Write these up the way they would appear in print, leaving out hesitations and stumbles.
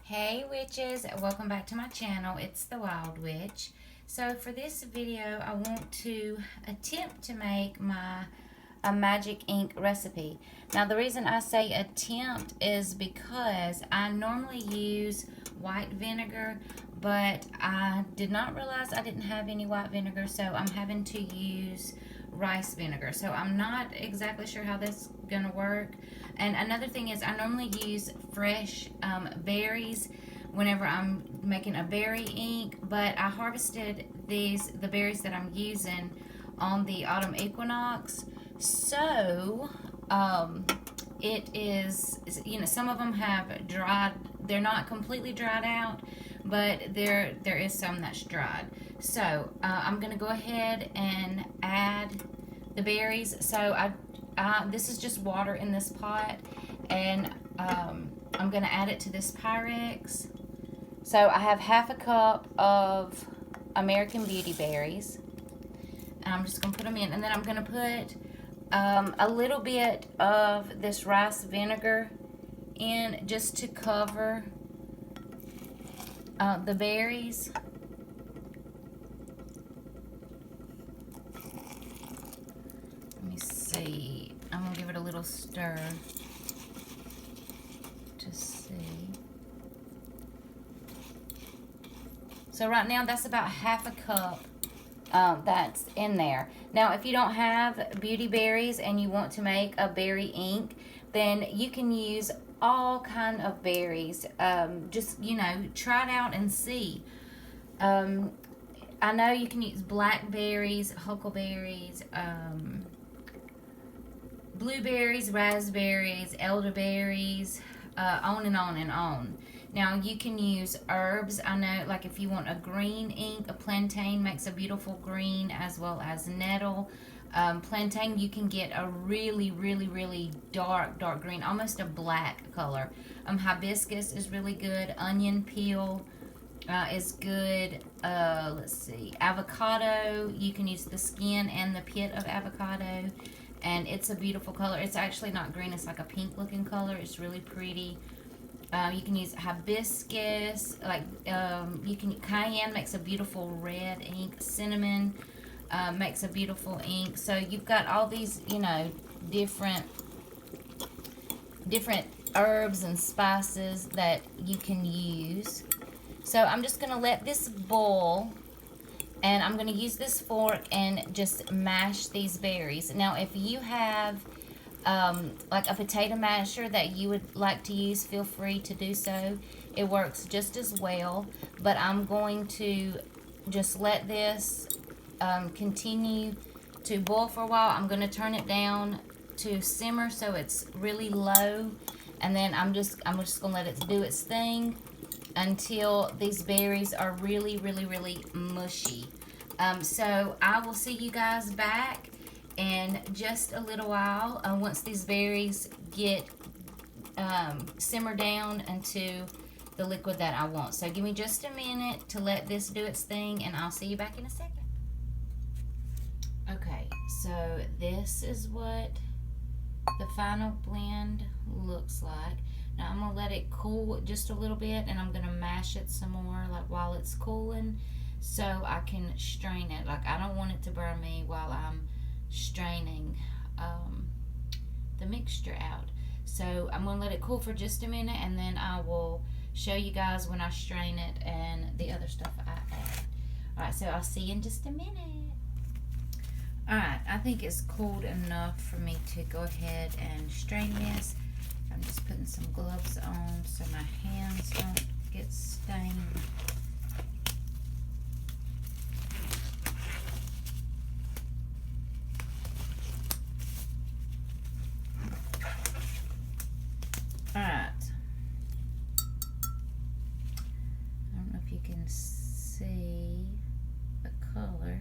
Hey witches, welcome back to my channel. It's the Wyld Wytch. So for this video I want to attempt to make a magic ink recipe. Now the reason I say attempt is because I normally use white vinegar, but I did not realize I didn't have any white vinegar, so I'm having to use rice vinegar. So I'm not exactly sure how this is gonna work. And another thing is I normally use fresh berries whenever I'm making a berry ink, but I harvested the berries that I'm using on the autumn equinox. So it is, some of them have dried. They're not completely dried out, but there is some that's dried. So I'm gonna go ahead and add the berries. So this is just water in this pot, and I'm gonna add it to this Pyrex. So I have half a cup of American Beauty berries. And I'm just gonna put them in, and then I'm gonna put a little bit of this rice vinegar in just to cover the berries. Let me see. I'm gonna give it a little stir to see. So right now that's about half a cup that's in there. Now if you don't have beauty berries and you want to make a berry ink, then you can use all kind of berries. Just, try it out and see. I know you can use blackberries, huckleberries, blueberries, raspberries, elderberries, on and on and on. Now you can use herbs. I know, like if you want a green ink, a plantain makes a beautiful green, as well as nettle. Plantain, you can get a really, really, really dark green, almost a black color. Hibiscus is really good. Onion peel is good. Let's see, avocado, you can use the skin and the pit of avocado, and it's a beautiful color. It's actually not green, it's like a pink looking color. It's really pretty. You can use hibiscus, cayenne makes a beautiful red ink. Cinnamon makes a beautiful ink. So you've got all these, different herbs and spices that you can use. So I'm just going to let this boil, and I'm going to use this fork and just mash these berries. Now if you have like a potato masher that you would like to use, feel free to do so. It works just as well, but I'm going to just let this continue to boil for a while. I'm going to turn it down to simmer so it's really low, and then I'm just going to let it do its thing until these berries are really, really, really mushy. So I will see you guys back in just a little while once these berries get simmer down into the liquid that I want. So give me just a minute to let this do its thing, and I'll see you back in a second. Okay, so this is what the final blend looks like. Now I'm gonna let it cool just a little bit, and I'm gonna mash it some more, like while it's cooling, so I can strain it. Like I don't want it to burn me while I'm straining the mixture out. So I'm going to let it cool for just a minute, and then I will show you guys when I strain it and the other stuff I add. Alright, so I'll see you in just a minute. Alright, I think it's cooled enough for me to go ahead and strain this. I'm just putting some gloves on so my hands don't get stained. Alright, I don't know if you can see the color.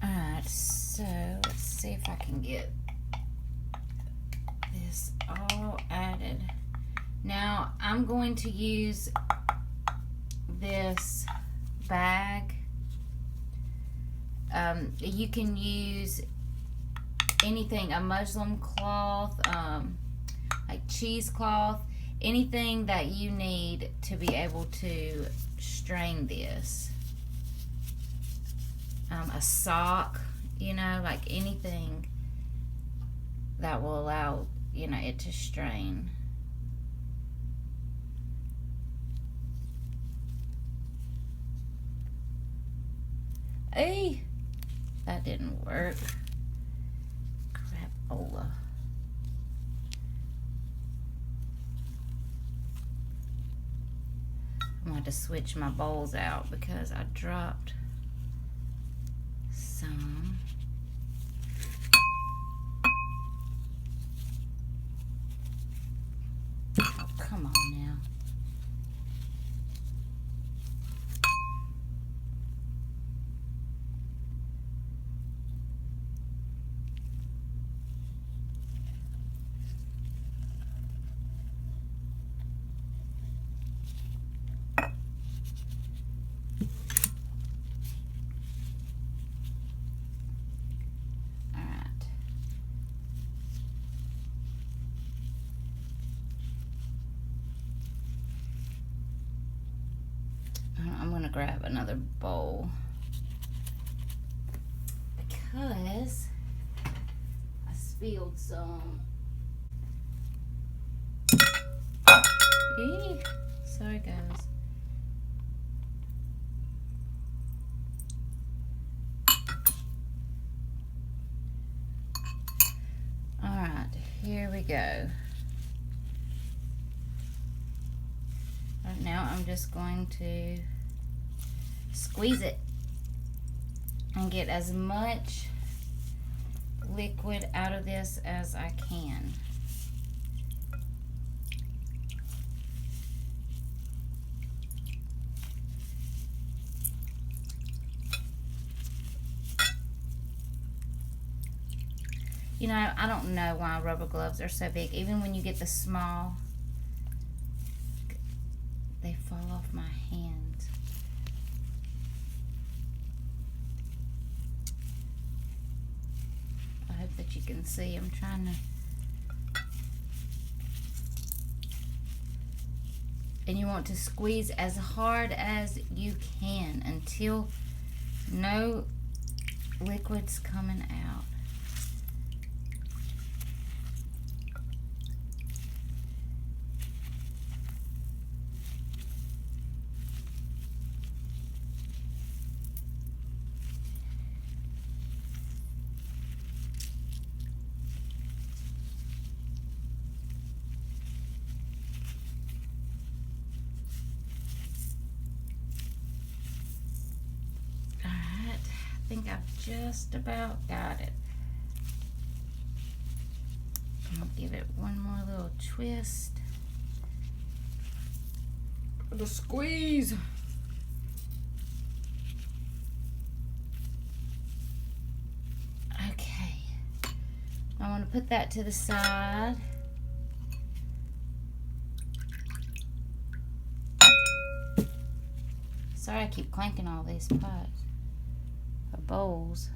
Alright, so let's see if I can get this all added. Now I'm going to use this bag. You can use anything, a muslin cloth, like cheesecloth. anything that you need to be able to strain this. A sock, you know, like anything that will allow, you know, it to strain. Hey, that didn't work. Crapola. I'm going to have to switch my bowls out because I dropped some. Oh, come on now. I'm going to grab another bowl because I spilled some. Eee, sorry guys. Alright, here we go. Right now I'm just going to squeeze it and get as much liquid out of this as I can. You know, I don't know why rubber gloves are so big. Even when you get the small, they fall off my hands. I hope that you can see. I'm trying to. And you want to squeeze as hard as you can until no liquid's coming out. I think I've just about got it. I'll give it one more little twist. The squeeze. Okay. I want to put that to the side. Sorry I keep clanking all these pots. Bowls.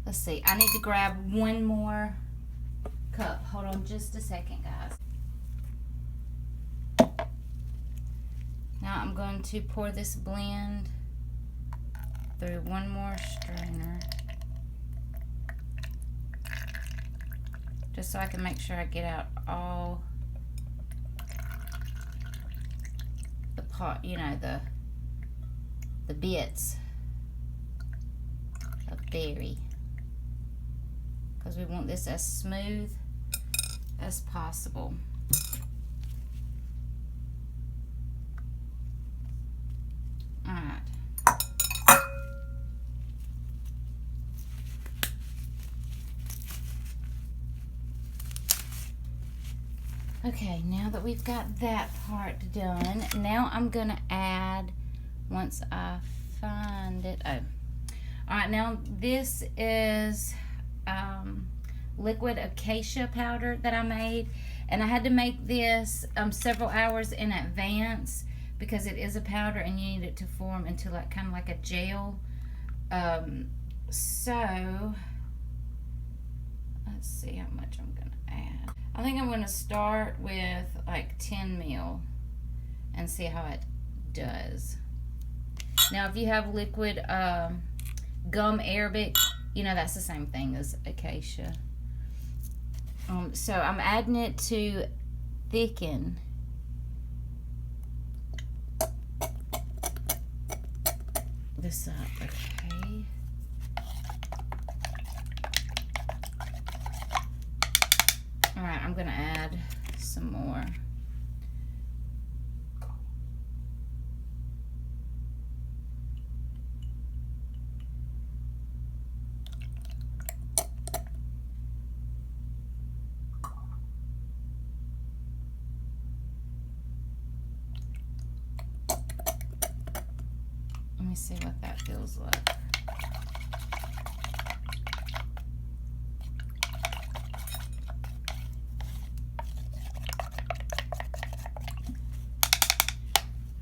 Let's see. I need to grab one more cup. Hold on just a second, guys. Now I'm going to pour this blend through one more strainer, just so I can make sure I get out all the pot, you know, the bits of berry, because we want this as smooth as possible. Alright. Okay, now that we've got that part done, now I'm going to add, once I find it, alright, now this is liquid acacia powder that I made, and I had to make this several hours in advance because it is a powder and you need it to form into like kind of like a gel. So let's Let's see how much I'm gonna add. I think I'm gonna start with like 10 mil and see how it does. Now, if you have liquid gum Arabic, you know that's the same thing as acacia. So I'm adding it to thicken. This up, okay. Alright, I'm gonna add some more. Let me see what that feels like.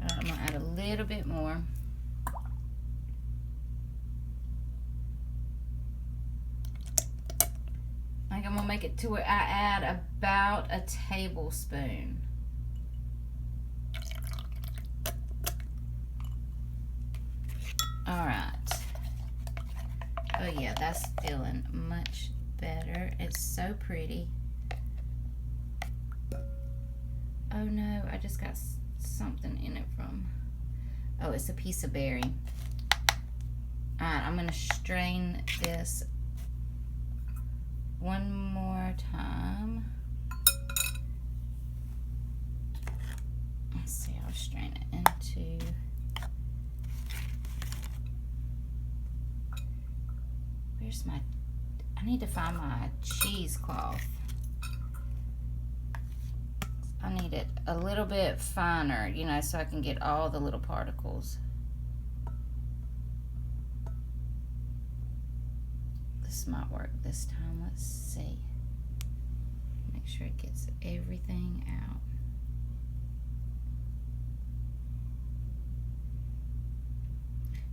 I'm gonna add a little bit more. I think I'm gonna make it to where I add about a tablespoon. All right. Oh yeah, that's feeling much better. It's so pretty. Oh no, I just got something in it from, oh, it's a piece of berry. All right, I'm gonna strain this one more time. Let's see, I'll strain it into, where's my, I need to find my cheesecloth. I need it a little bit finer, you know, so I can get all the little particles. This might work this time. Let's see. Make sure it gets everything out.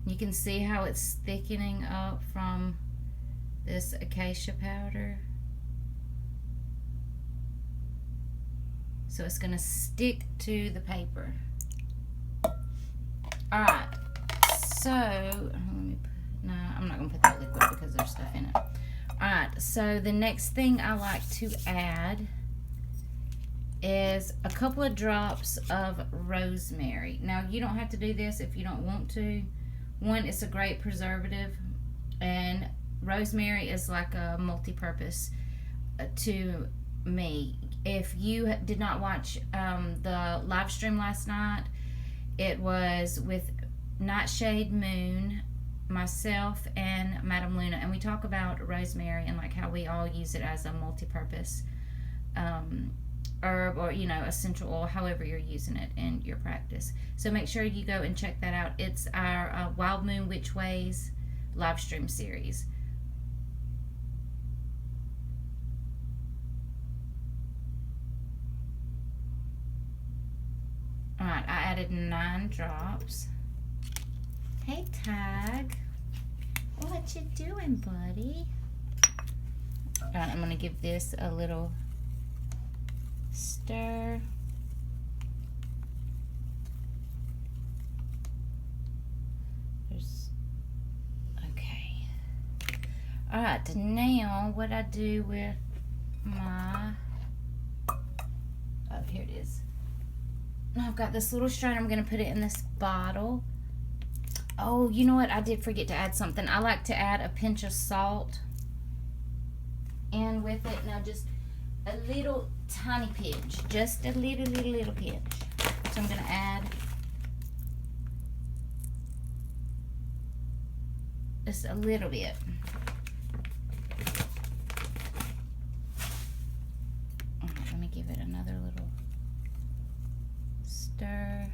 You can see how it's thickening up from this acacia powder. So it's going to stick to the paper. All right. So, let me put, no, I'm not going to put that liquid because there's stuff in it. All right. So the next thing I like to add is a couple of drops of rosemary. Now, you don't have to do this if you don't want to. One, it's a great preservative, and rosemary is like a multi-purpose to me. If you did not watch the live stream last night, it was with Nightshade Moon, myself, and Madam Luna, and we talk about rosemary and like how we all use it as a multi-purpose herb, or, you know, essential oil, however you're using it in your practice. So make sure you go and check that out. It's our Wild Moon Witch Ways live stream series. Alright, I added 9 drops. Hey, Tag. What you doing, buddy? Alright, I'm going to give this a little stir. Okay. Alright, now what I do with my, oh, here it is. I've got this little strain. I'm going to put it in this bottle. Oh, you know what? I did forget to add something. I like to add a pinch of salt in with it. Now, just a little tiny pinch. Just a little pinch. So I'm going to add just a little bit. All right, let me give it another little stir.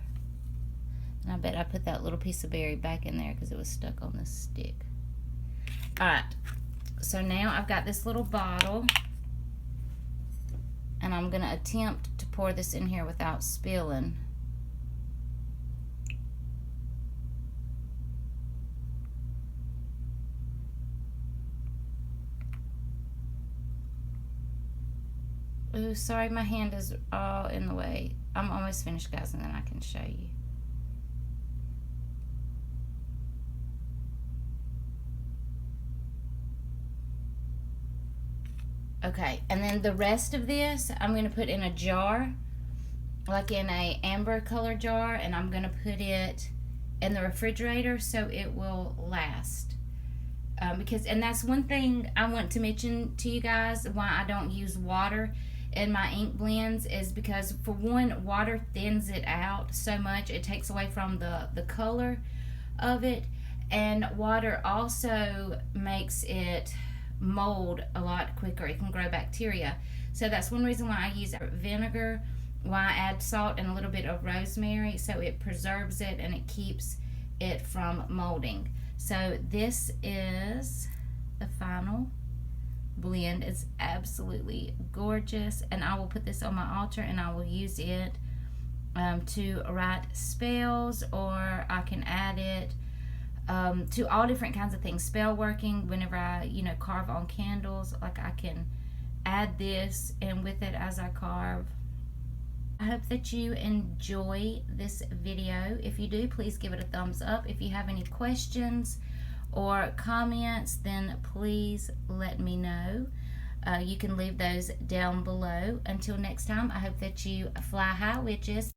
And I bet I put that little piece of berry back in there because it was stuck on the stick. Alright, so now I've got this little bottle, and I'm going to attempt to pour this in here without spilling. Ooh, sorry, my hand is all in the way. I'm almost finished, guys, and then I can show you. Okay, and then the rest of this I'm going to put in a jar, like in a amber color jar, and I'm going to put it in the refrigerator so it will last. And that's one thing I want to mention to you guys why I don't use water in my ink blends, is because, for one, water thins it out so much, it takes away from the color of it, and water also makes it mold a lot quicker. It can grow bacteria. So that's one reason why I use vinegar, why I add salt and a little bit of rosemary, so it preserves it and it keeps it from molding. So this is the final blend. It's absolutely gorgeous, and I will put this on my altar and I will use it to write spells, or I can add it to all different kinds of things. Spell working, whenever I carve on candles, like I can add this and with it as I carve. I hope that you enjoy this video. If you do, please give it a thumbs up. If you have any questions or comments, then please let me know. You can leave those down below. Until next time, I hope that you fly high, witches.